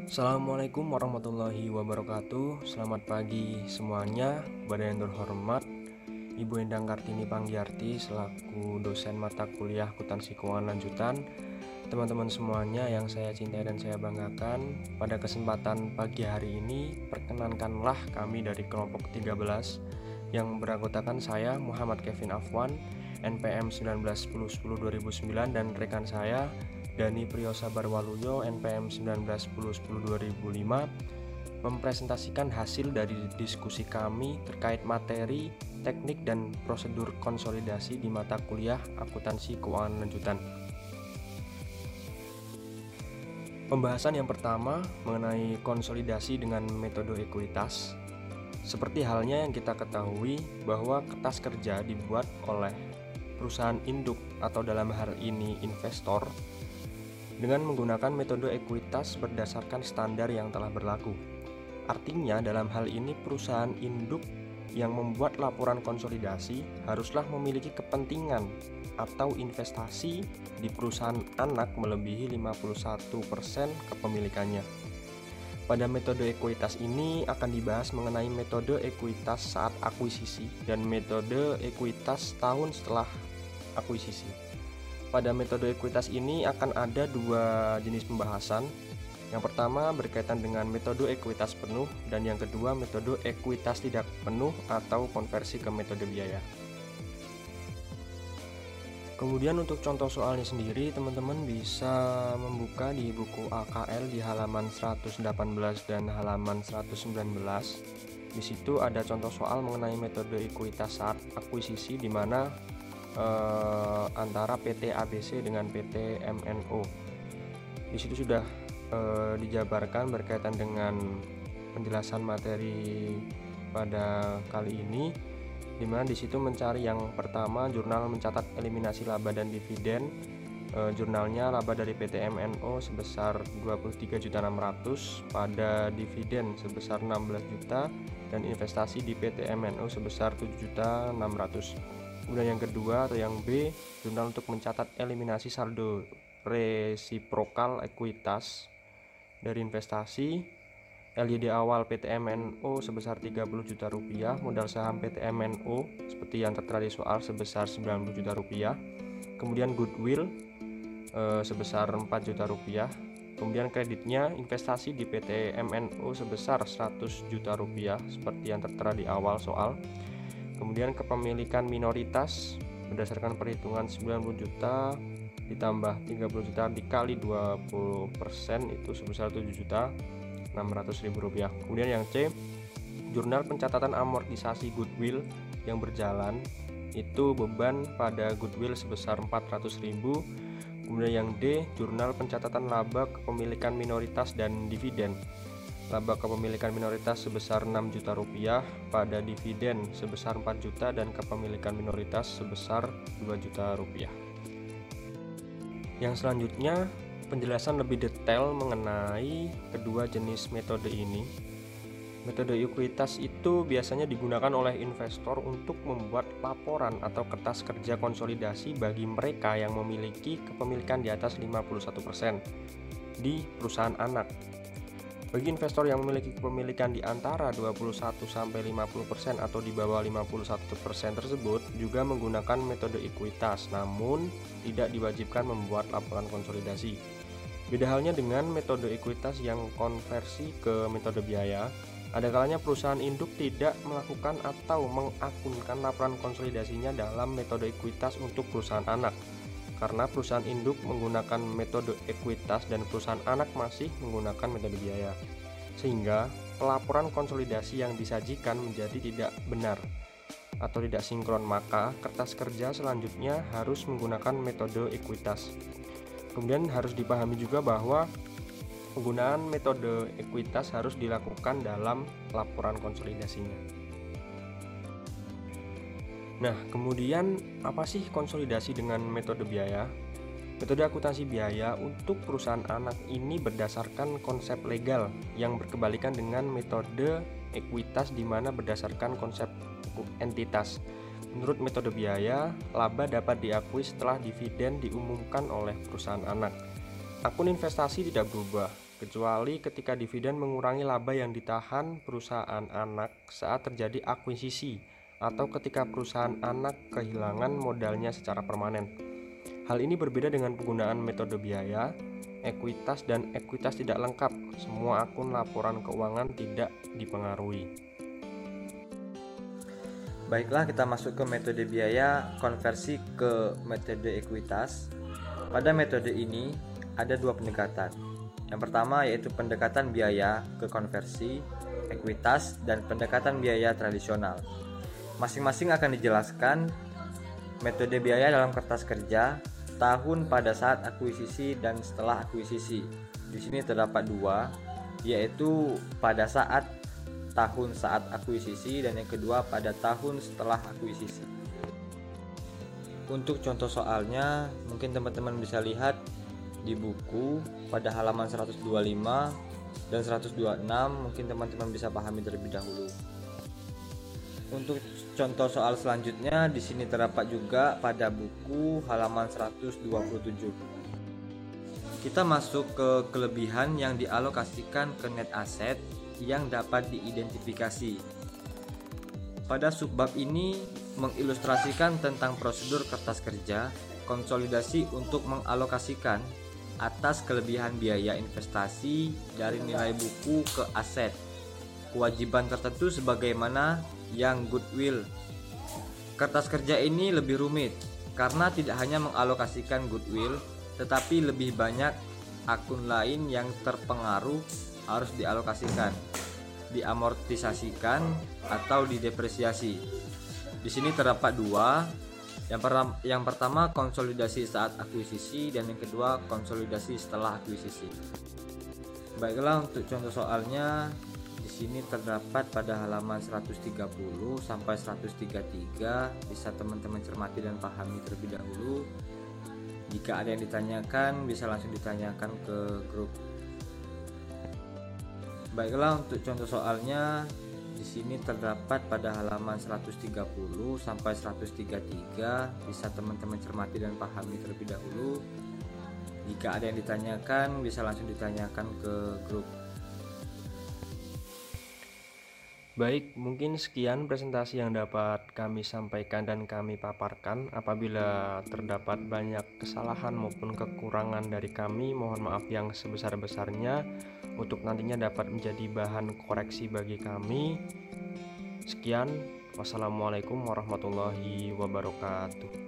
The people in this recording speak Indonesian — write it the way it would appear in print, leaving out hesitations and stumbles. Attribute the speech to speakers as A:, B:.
A: Assalamualaikum warahmatullahi wabarakatuh. Selamat pagi semuanya. Kepada yang terhormat Ibu Endang Kartini Panggiarti selaku dosen mata kuliah Akuntansi Keuangan Lanjutan, teman-teman semuanya yang saya cintai dan saya banggakan, pada kesempatan pagi hari ini perkenankanlah kami dari kelompok 13 yang beranggotakan saya Muhammad Kevin Afwan, NPM 1910102009, dan rekan saya Dani Priyosa Barwaluyo, NPM 1910102005, mempresentasikan hasil dari diskusi kami terkait materi, teknik, dan prosedur konsolidasi di mata kuliah Akuntansi Keuangan Lanjutan. Pembahasan yang pertama mengenai konsolidasi dengan metode ekuitas. Seperti halnya yang kita ketahui bahwa kertas kerja dibuat oleh perusahaan induk atau dalam hal ini investor dengan menggunakan metode ekuitas berdasarkan standar yang telah berlaku. Artinya dalam hal ini perusahaan induk yang membuat laporan konsolidasi haruslah memiliki kepentingan atau investasi di perusahaan anak melebihi 51% kepemilikannya. Pada metode ekuitas ini akan dibahas mengenai metode ekuitas saat akuisisi dan metode ekuitas tahun setelah akuisisi. Pada metode ekuitas ini akan ada dua jenis pembahasan. Yang pertama berkaitan dengan metode ekuitas penuh, dan yang kedua metode ekuitas tidak penuh atau konversi ke metode biaya. Kemudian untuk contoh soalnya sendiri, teman-teman bisa membuka di buku AKL di halaman 118 dan halaman 119. Di situ ada contoh soal mengenai metode ekuitas saat akuisisi di mana antara PT ABC dengan PT MNO. Di situ sudah dijabarkan berkaitan dengan penjelasan materi pada kali ini, di mana di situ mencari yang pertama jurnal mencatat eliminasi laba dan dividen. Jurnalnya laba dari PT MNO sebesar 23.600.000 pada dividen sebesar 16 juta dan investasi di PT MNO sebesar 7.600.000. Kemudian yang kedua atau yang B, jurnal untuk mencatat eliminasi saldo resiprokal ekuitas dari investasi. LYD awal PT MNO sebesar 30 juta rupiah, modal saham PT MNO seperti yang tertera di soal sebesar 90 juta rupiah. Kemudian goodwill sebesar 4 juta rupiah. Kemudian kreditnya investasi di PT MNO sebesar 100 juta rupiah seperti yang tertera di awal soal. Kemudian kepemilikan minoritas berdasarkan perhitungan 90 juta ditambah 30 juta dikali 20% itu sebesar 7.600.000 rupiah. Kemudian yang C, jurnal pencatatan amortisasi goodwill yang berjalan, itu beban pada goodwill sebesar 400.000. Kemudian yang D, jurnal pencatatan laba kepemilikan minoritas dan dividen. Laba kepemilikan minoritas sebesar 6 juta rupiah, pada dividen sebesar 4 juta dan kepemilikan minoritas sebesar 2 juta rupiah. Yang selanjutnya penjelasan lebih detail mengenai kedua jenis metode ini. Metode ekuitas itu biasanya digunakan oleh investor untuk membuat laporan atau kertas kerja konsolidasi bagi mereka yang memiliki kepemilikan di atas 51% di perusahaan anak. Bagi investor yang memiliki kepemilikan di antara 21-50% atau di bawah 51% tersebut juga menggunakan metode ekuitas, namun tidak diwajibkan membuat laporan konsolidasi. Beda halnya dengan metode ekuitas yang konversi ke metode biaya. Ada kalanya perusahaan induk tidak melakukan atau mengakunkan laporan konsolidasinya dalam metode ekuitas untuk perusahaan anak, karena perusahaan induk menggunakan metode ekuitas dan perusahaan anak masih menggunakan metode biaya, sehingga pelaporan konsolidasi yang disajikan menjadi tidak benar atau tidak sinkron, maka kertas kerja selanjutnya harus menggunakan metode ekuitas. Kemudian harus dipahami juga bahwa penggunaan metode ekuitas harus dilakukan dalam laporan konsolidasinya. Nah, kemudian apa sih konsolidasi dengan metode biaya? Metode akuntansi biaya untuk perusahaan anak ini berdasarkan konsep legal yang berkebalikan dengan metode ekuitas di mana berdasarkan konsep entitas. Menurut metode biaya, laba dapat diakui setelah dividen diumumkan oleh perusahaan anak. Akun investasi tidak berubah, kecuali ketika dividen mengurangi laba yang ditahan perusahaan anak saat terjadi akuisisi atau ketika perusahaan anak kehilangan modalnya secara permanen. Hal ini berbeda dengan penggunaan metode biaya, ekuitas, dan ekuitas tidak lengkap. Semua akun laporan keuangan tidak dipengaruhi.
B: Baiklah, kita masuk ke metode biaya konversi ke metode ekuitas. Pada metode ini ada dua pendekatan. Yang pertama yaitu pendekatan biaya ke konversi, ekuitas, dan pendekatan biaya tradisional. Masing-masing akan dijelaskan metode biaya dalam kertas kerja, tahun pada saat akuisisi dan setelah akuisisi. Di sini terdapat dua, yaitu pada tahun saat akuisisi dan yang kedua pada tahun setelah akuisisi. Untuk contoh soalnya, mungkin teman-teman bisa lihat di buku pada halaman 125 dan 126, mungkin teman-teman bisa pahami terlebih dahulu. Untuk contoh soal selanjutnya di sini terdapat juga pada buku halaman 127. Kita masuk ke kelebihan yang dialokasikan ke net asset yang dapat diidentifikasi. Pada subbab ini mengilustrasikan tentang prosedur kertas kerja konsolidasi untuk mengalokasikan atas kelebihan biaya investasi dari nilai buku ke aset, kewajiban tertentu sebagaimana yang goodwill. Kertas kerja ini lebih rumit karena tidak hanya mengalokasikan goodwill, tetapi lebih banyak akun lain yang terpengaruh harus dialokasikan, diamortisasikan, atau didepresiasi. Di sini terdapat dua. Yang pertama konsolidasi saat akuisisi dan yang kedua konsolidasi setelah akuisisi. Baiklah, untuk contoh soalnya di sini terdapat pada halaman 130 sampai 133, bisa teman-teman cermati dan pahami terlebih dahulu. Jika ada yang ditanyakan bisa langsung ditanyakan ke grup. Baiklah, untuk contoh soalnya di sini terdapat pada halaman 130 sampai 133, bisa teman-teman cermati dan pahami terlebih dahulu. Jika ada yang ditanyakan bisa langsung ditanyakan ke grup.
A: Baik, mungkin sekian presentasi yang dapat kami sampaikan dan kami paparkan. Apabila terdapat banyak kesalahan maupun kekurangan dari kami, mohon maaf yang sebesar-besarnya, untuk nantinya dapat menjadi bahan koreksi bagi kami. Sekian, wassalamualaikum warahmatullahi wabarakatuh.